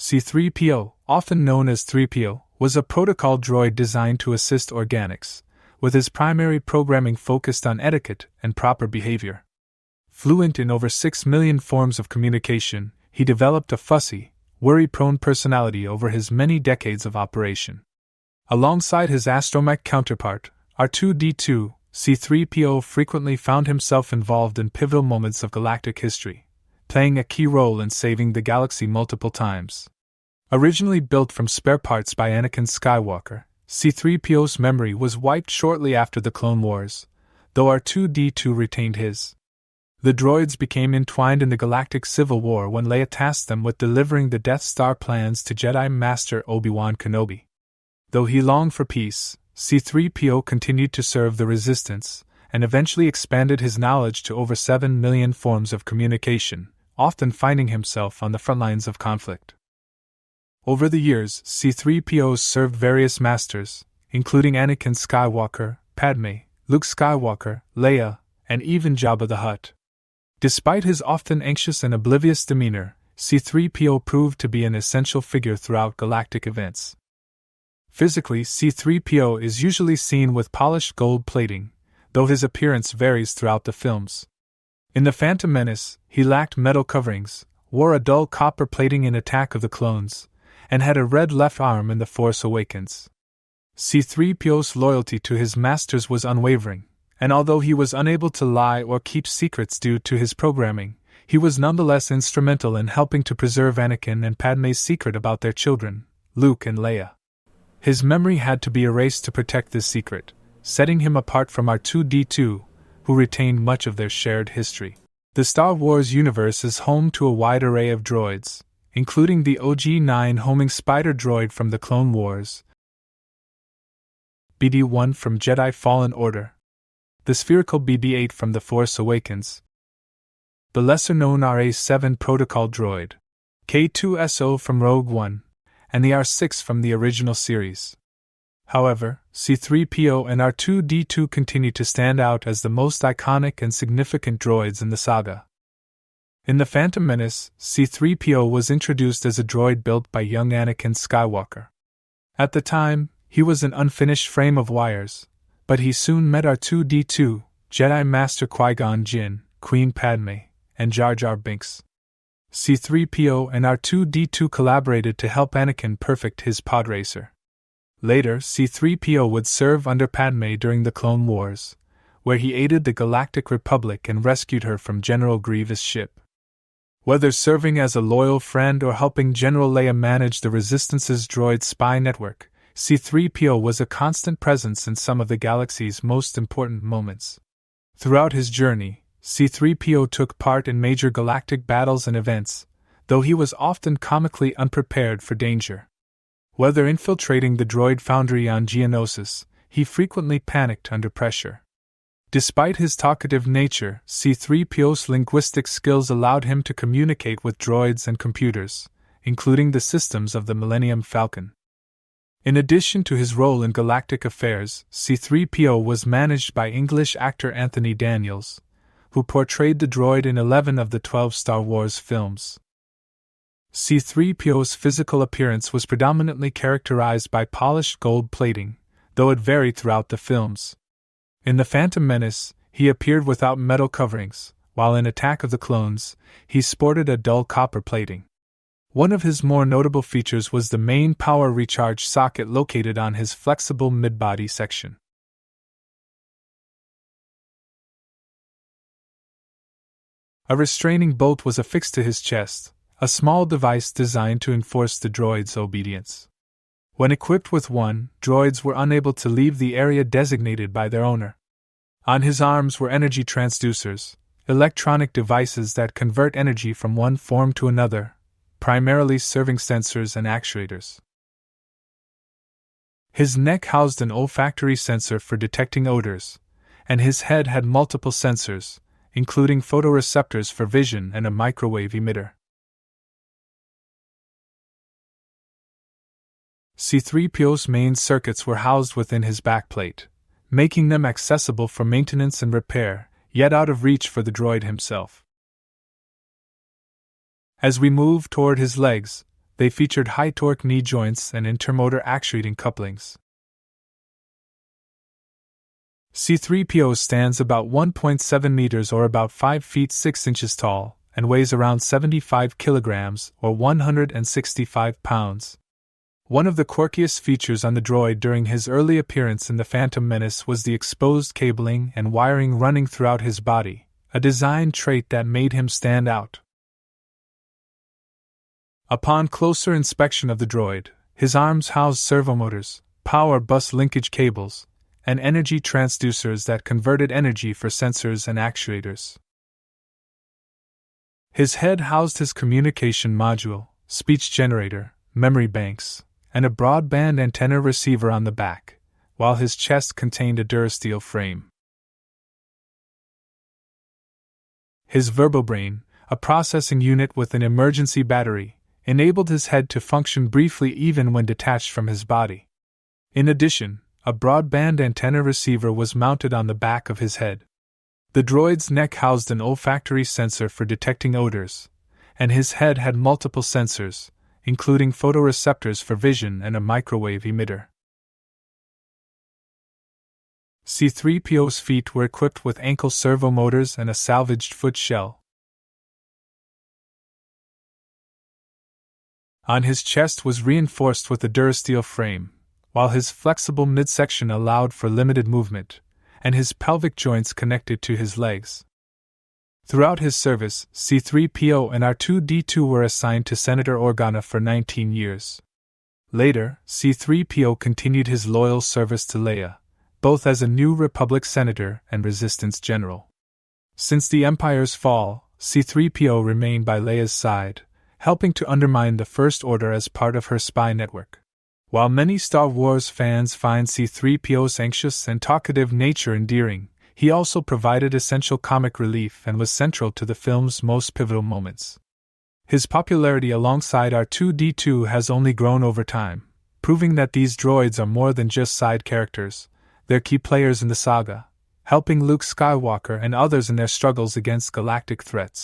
C-3PO, often known as Threepio, was a protocol droid designed to assist organics, with his primary programming focused on etiquette and proper behavior. Fluent in over 6 million forms of communication, he developed a fussy, worry-prone personality over his many decades of operation. Alongside his astromech counterpart, R2-D2, C-3PO frequently found himself involved in pivotal moments of galactic history, playing a key role in saving the galaxy multiple times. Originally built from spare parts by Anakin Skywalker, C-3PO's memory was wiped shortly after the Clone Wars, though R2-D2 retained his. The droids became entwined in the galactic civil war when Leia tasked them with delivering the Death Star plans to Jedi Master Obi-Wan Kenobi. Though he longed for peace, C-3PO continued to serve the Resistance, and eventually expanded his knowledge to over 7 million forms of communication, often finding himself on the front lines of conflict. Over the years, C-3PO served various masters, including Anakin Skywalker, Padme, Luke Skywalker, Leia, and even Jabba the Hutt. Despite his often anxious and oblivious demeanor, C-3PO proved to be an essential figure throughout galactic events. Physically, C-3PO is usually seen with polished gold plating, though his appearance varies throughout the films. In The Phantom Menace, he lacked metal coverings, wore a dull copper plating in Attack of the Clones, and had a red left arm in The Force Awakens. C-3PO's loyalty to his masters was unwavering, and although he was unable to lie or keep secrets due to his programming, he was nonetheless instrumental in helping to preserve Anakin and Padme's secret about their children, Luke and Leia. His memory had to be erased to protect this secret, setting him apart from R2-D2, who retained much of their shared history. The Star Wars universe is home to a wide array of droids, including the OG-9 homing spider droid from the Clone Wars, BD-1 from Jedi Fallen Order, the spherical BB-8 from The Force Awakens, the lesser-known RA-7 protocol droid, K2SO from Rogue One, and the R6 from the original series. However, C-3PO and R2-D2 continue to stand out as the most iconic and significant droids in the saga. In The Phantom Menace, C-3PO was introduced as a droid built by young Anakin Skywalker. At the time, he was an unfinished frame of wires, but he soon met R2-D2, Jedi Master Qui-Gon Jinn, Queen Padme, and Jar Jar Binks. C-3PO and R2-D2 collaborated to help Anakin perfect his pod racer. Later, C-3PO would serve under Padme during the Clone Wars, where he aided the Galactic Republic and rescued her from General Grievous' ship. Whether serving as a loyal friend or helping General Leia manage the Resistance's droid spy network, C-3PO was a constant presence in some of the galaxy's most important moments. Throughout his journey, C-3PO took part in major galactic battles and events, though he was often comically unprepared for danger. Whether infiltrating the droid foundry on Geonosis, he frequently panicked under pressure. Despite his talkative nature, C-3PO's linguistic skills allowed him to communicate with droids and computers, including the systems of the Millennium Falcon. In addition to his role in galactic affairs, C-3PO was managed by English actor Anthony Daniels, who portrayed the droid in 11 of the 12 Star Wars films. C-3PO's physical appearance was predominantly characterized by polished gold plating, though it varied throughout the films. In The Phantom Menace, he appeared without metal coverings, while in Attack of the Clones, he sported a dull copper plating. One of his more notable features was the main power recharge socket located on his flexible mid-body section. A restraining bolt was affixed to his chest, a small device designed to enforce the droid's obedience. When equipped with one, droids were unable to leave the area designated by their owner. On his arms were energy transducers, electronic devices that convert energy from one form to another, primarily serving sensors and actuators. His neck housed an olfactory sensor for detecting odors, and his head had multiple sensors, including photoreceptors for vision and a microwave emitter. C-3PO's main circuits were housed within his backplate, making them accessible for maintenance and repair, yet out of reach for the droid himself. As we move toward his legs, They featured high-torque knee joints and intermotor actuating couplings. C-3PO stands about 1.7 meters or about 5 feet 6 inches tall, and weighs around 75 kilograms or 165 pounds. One of the quirkiest features on the droid during his early appearance in The Phantom Menace was the exposed cabling and wiring running throughout his body, a design trait that made him stand out. Upon closer inspection of the droid, his arms housed servomotors, power bus linkage cables, and energy transducers that converted energy for sensors and actuators. His head housed his communication module, speech generator, memory banks, and a broadband antenna receiver on the back, while his chest contained a durasteel frame. His verbobrain, a processing unit with an emergency battery, enabled his head to function briefly even when detached from his body. In addition, a broadband antenna receiver was mounted on the back of his head. The droid's neck housed an olfactory sensor for detecting odors, and his head had multiple sensors, including photoreceptors for vision and a microwave emitter. C-3PO's feet were equipped with ankle servo motors and a salvaged foot shell. On his chest was reinforced with a durasteel frame, while his flexible midsection allowed for limited movement, and his pelvic joints connected to his legs. Throughout his service, C-3PO and R2-D2 were assigned to Senator Organa for 19 years. Later, C-3PO continued his loyal service to Leia, both as a New Republic senator and Resistance general. Since the Empire's fall, C-3PO remained by Leia's side, helping to undermine the First Order as part of her spy network. While many Star Wars fans find C-3PO's anxious and talkative nature endearing, he also provided essential comic relief and was central to the film's most pivotal moments. His popularity alongside R2-D2 has only grown over time, proving that these droids are more than just side characters. They're key players in the saga, helping Luke Skywalker and others in their struggles against galactic threats.